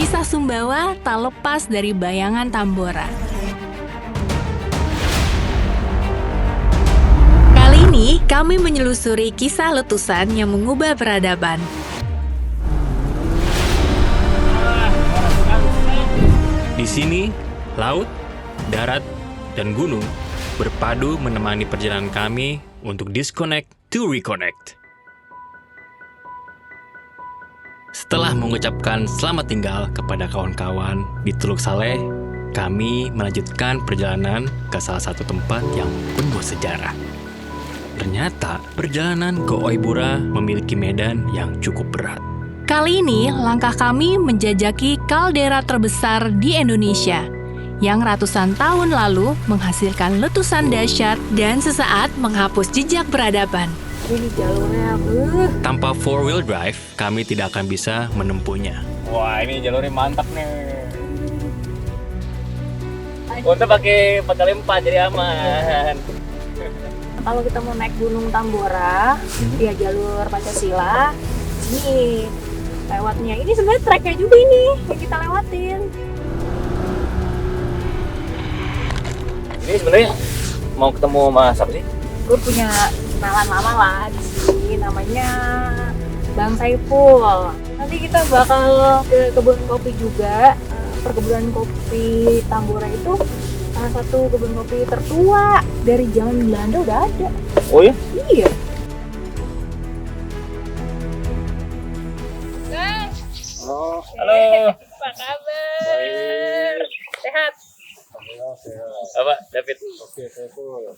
Kisah Sumbawa tak lepas dari bayangan Tambora. Kali ini kami menyelusuri kisah letusan yang mengubah peradaban. Di sini, laut, darat, dan gunung berpadu menemani perjalanan kami untuk disconnect to reconnect. Setelah mengucapkan selamat tinggal kepada kawan-kawan di Teluk Saleh, kami melanjutkan perjalanan ke salah satu tempat yang penuh sejarah. Ternyata, perjalanan ke Oibura memiliki medan yang cukup berat. Kali ini, langkah kami menjajaki kaldera terbesar di Indonesia, yang ratusan tahun lalu menghasilkan letusan dahsyat dan sesaat menghapus jejak peradaban. Ini jalurnya, Tanpa four-wheel drive, kami tidak akan bisa menempuhnya. Wah, ini jalurnya mantap nih. Untuk pakai 4x4 jadi aman. Kalau kita mau naik Gunung Tambora, ya jalur Pancasila, sini lewatnya. Ini sebenarnya treknya juga ini yang kita lewatin. Ini sebenarnya mau ketemu sama siapa sih? Gue punya kenalan lama lah di sini, namanya Bang Saiful. Nanti kita bakal ke kebun kopi juga. Perkebunan kopi Tambora itu salah satu kebun kopi tertua dari zaman Belanda udah ada. Oh ya? Iya. Oh, halo. Apa kabar? Baik. Sehat? Apa, David? Oke,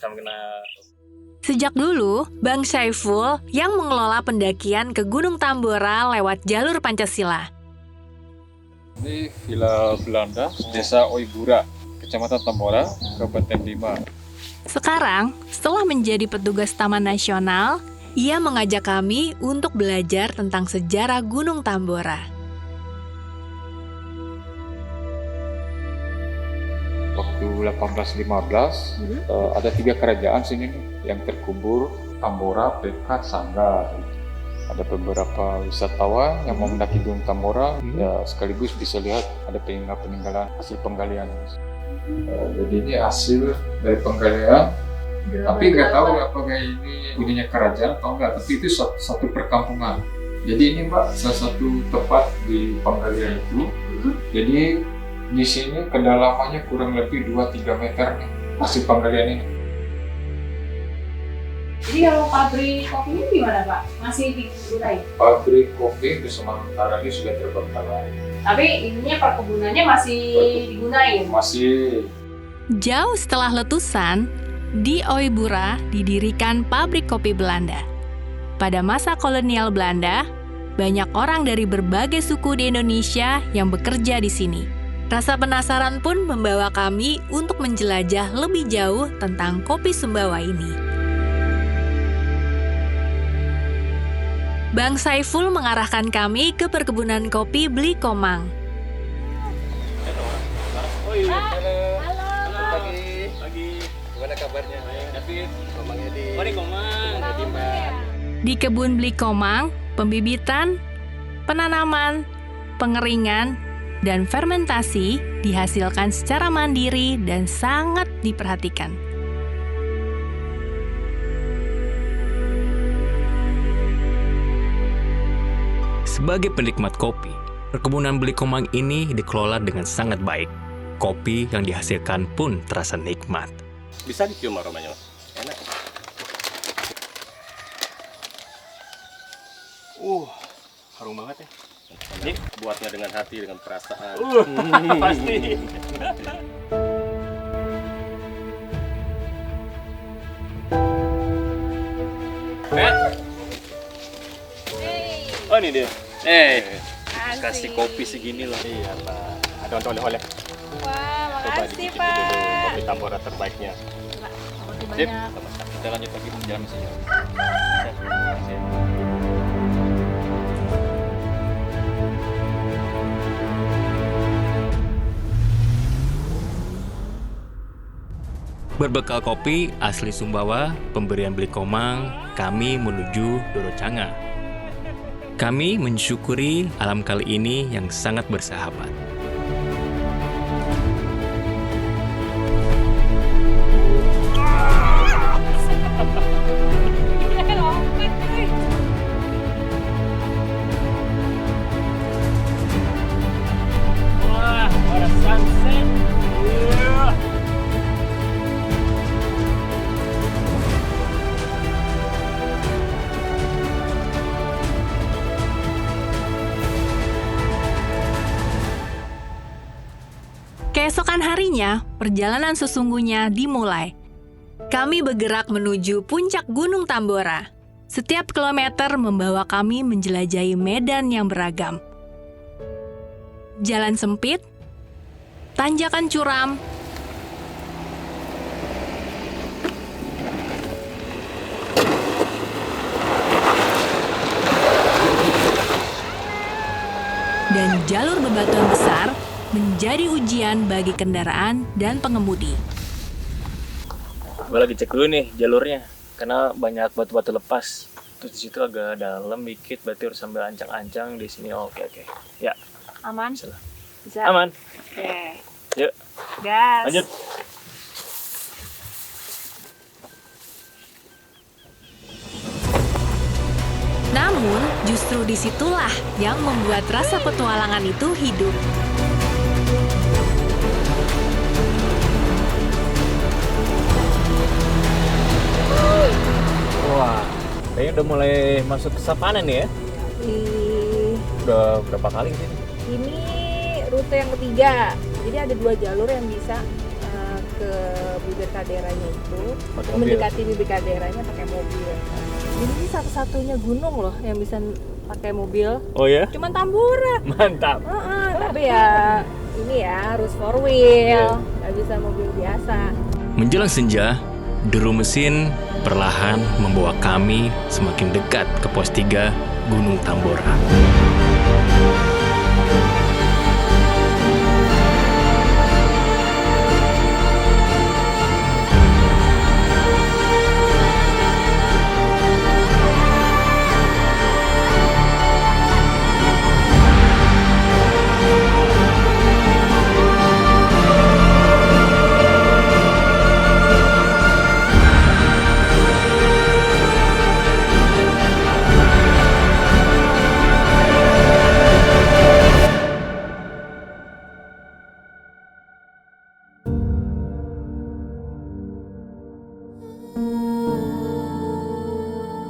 sama kenal. Sejak dulu, Bang Saiful yang mengelola pendakian ke Gunung Tambora lewat jalur Pancasila. Ini Villa Belanda, Desa Oibura, Kecamatan Tambora, Kabupaten Bima. Sekarang, setelah menjadi petugas Taman Nasional, ia mengajak kami untuk belajar tentang sejarah Gunung Tambora. Waktu 1815, ada 3 kerajaan sini nih, yang terkubur, Tambora, Pekat, Sanggar. Ada beberapa wisatawan yang mau mendaki Gunung Tambora, ya sekaligus bisa lihat ada peninggalan hasil penggalian. Jadi ini hasil dari penggalian, tapi nggak tahu apakah ini punyanya kerajaan atau enggak, tapi itu satu perkampungan. Jadi ini Mbak, salah satu tempat di penggalian itu. Jadi di sini kedalamannya kurang lebih 2-3 meter nih hasil penggalian ini. Jadi kalau pabrik kopi ini gimana Pak? Masih digunakan? Pabrik kopi untuk sementara ini sudah terbengkalai. Tapi ininya perkebunannya masih digunain? Masih. Jauh setelah letusan, di Oibura didirikan pabrik kopi Belanda. Pada masa kolonial Belanda, banyak orang dari berbagai suku di Indonesia yang bekerja di sini. Rasa penasaran pun membawa kami untuk menjelajah lebih jauh tentang kopi Sumbawa ini. Bang Saiful mengarahkan kami ke perkebunan kopi Blikomang. Oh iya, Halo. Pagi. Gimana kabarnya? David, Komang Edi. Oh, ini Komang. Edi, Mbak. Di kebun Blikomang, pembibitan, penanaman, pengeringan, dan fermentasi dihasilkan secara mandiri dan sangat diperhatikan. Sebagai penikmat kopi, perkebunan Blikomang ini dikelola dengan sangat baik. Kopi yang dihasilkan pun terasa nikmat. Bisa dicium aromanya, Mas? Enak. Harum banget ya. Ini buatnya dengan hati, dengan perasaan. Pasti. Oh, ini dia. Kasih kopi segini loh. Iya, Pak. Ada untuk oleh-oleh. Wah, Coba makasih dicicip dulu Pak. kopi Tambora terbaiknya. Makasih Sip. banyak. Kita lanjut lagi jalan mesinnya. Berbekal kopi asli Sumbawa, pemberian Blikomang, kami menuju Dorocanga. Kami mensyukuri alam kali ini yang sangat bersahabat. Wah, what a sunset. Yeah. Keesokan harinya, perjalanan sesungguhnya dimulai. Kami bergerak menuju puncak Gunung Tambora. Setiap kilometer membawa kami menjelajahi medan yang beragam. Jalan sempit, tanjakan curam, dan jalur bebatuan besar menjadi ujian bagi kendaraan dan pengemudi. Gue lagi cek dulu nih jalurnya, karena banyak batu-batu lepas. Terus di situ agak dalam dikit, berarti harus sambil ancang-ancang di sini. Oke. Ya, Aman? bisa lah. Bisa? Aman. Oke. Yuk, Gas. lanjut. Namun, justru disitulah yang membuat rasa petualangan itu hidup. Wah, kayaknya udah mulai masuk ke savana nih ya. Udah berapa kali sih? Ini rute yang ketiga. Jadi ada 2 jalur yang bisa ke bibir kalderanya itu. Pakai mobil. Mendekati bibir kalderanya pakai mobil. Ini satu-satunya gunung loh yang bisa pakai mobil. Oh ya? Cuman Tambora. Mantap. Tapi ya ini ya harus 4 wheel, nggak bisa mobil biasa. Menjelang senja, deru mesin perlahan membawa kami semakin dekat ke pos 3 Gunung Tambora.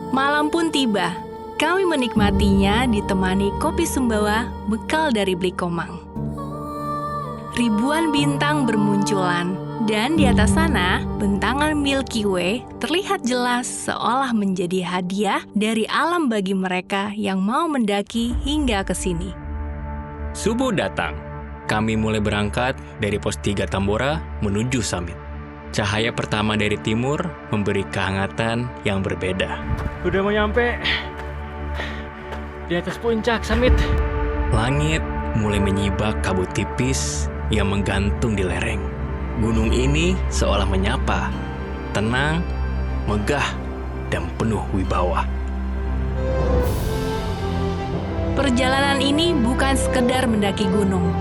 Malam pun tiba. Kami menikmatinya ditemani kopi Sumbawa bekal dari Blikomang. Ribuan bintang bermunculan, dan di atas sana, bentangan Milky Way terlihat jelas seolah menjadi hadiah dari alam bagi mereka yang mau mendaki hingga ke sini. Subuh datang. Kami mulai berangkat dari pos 3 Tambora menuju summit. Cahaya pertama dari timur memberi kehangatan yang berbeda. Udah mau nyampe di atas puncak summit. Langit mulai menyibak kabut tipis yang menggantung di lereng. Gunung ini seolah menyapa, tenang, megah, dan penuh wibawa. Perjalanan ini bukan sekedar mendaki gunung,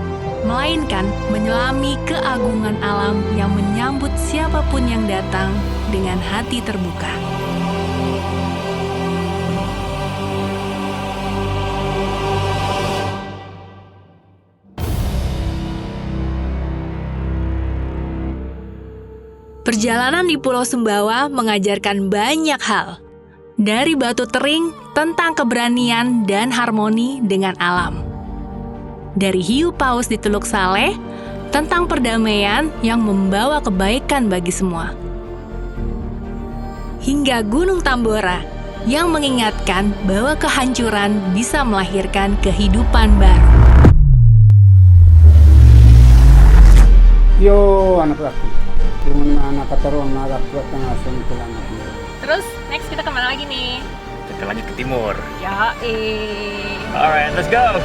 melainkan menyelami keagungan alam yang menyambut siapapun yang datang dengan hati terbuka. Perjalanan di Pulau Sumbawa mengajarkan banyak hal. Dari batu tering tentang keberanian dan harmoni dengan alam. Dari hiu paus di Teluk Saleh tentang perdamaian yang membawa kebaikan bagi semua. Hingga Gunung Tambora yang mengingatkan bahwa kehancuran bisa melahirkan kehidupan baru. Yo anak laki, cuma anak keteruan agak kuat tengah sengkulan. Terus next kita kemana lagi nih? Kita lanjut ke timur. Ya Alright, let's go!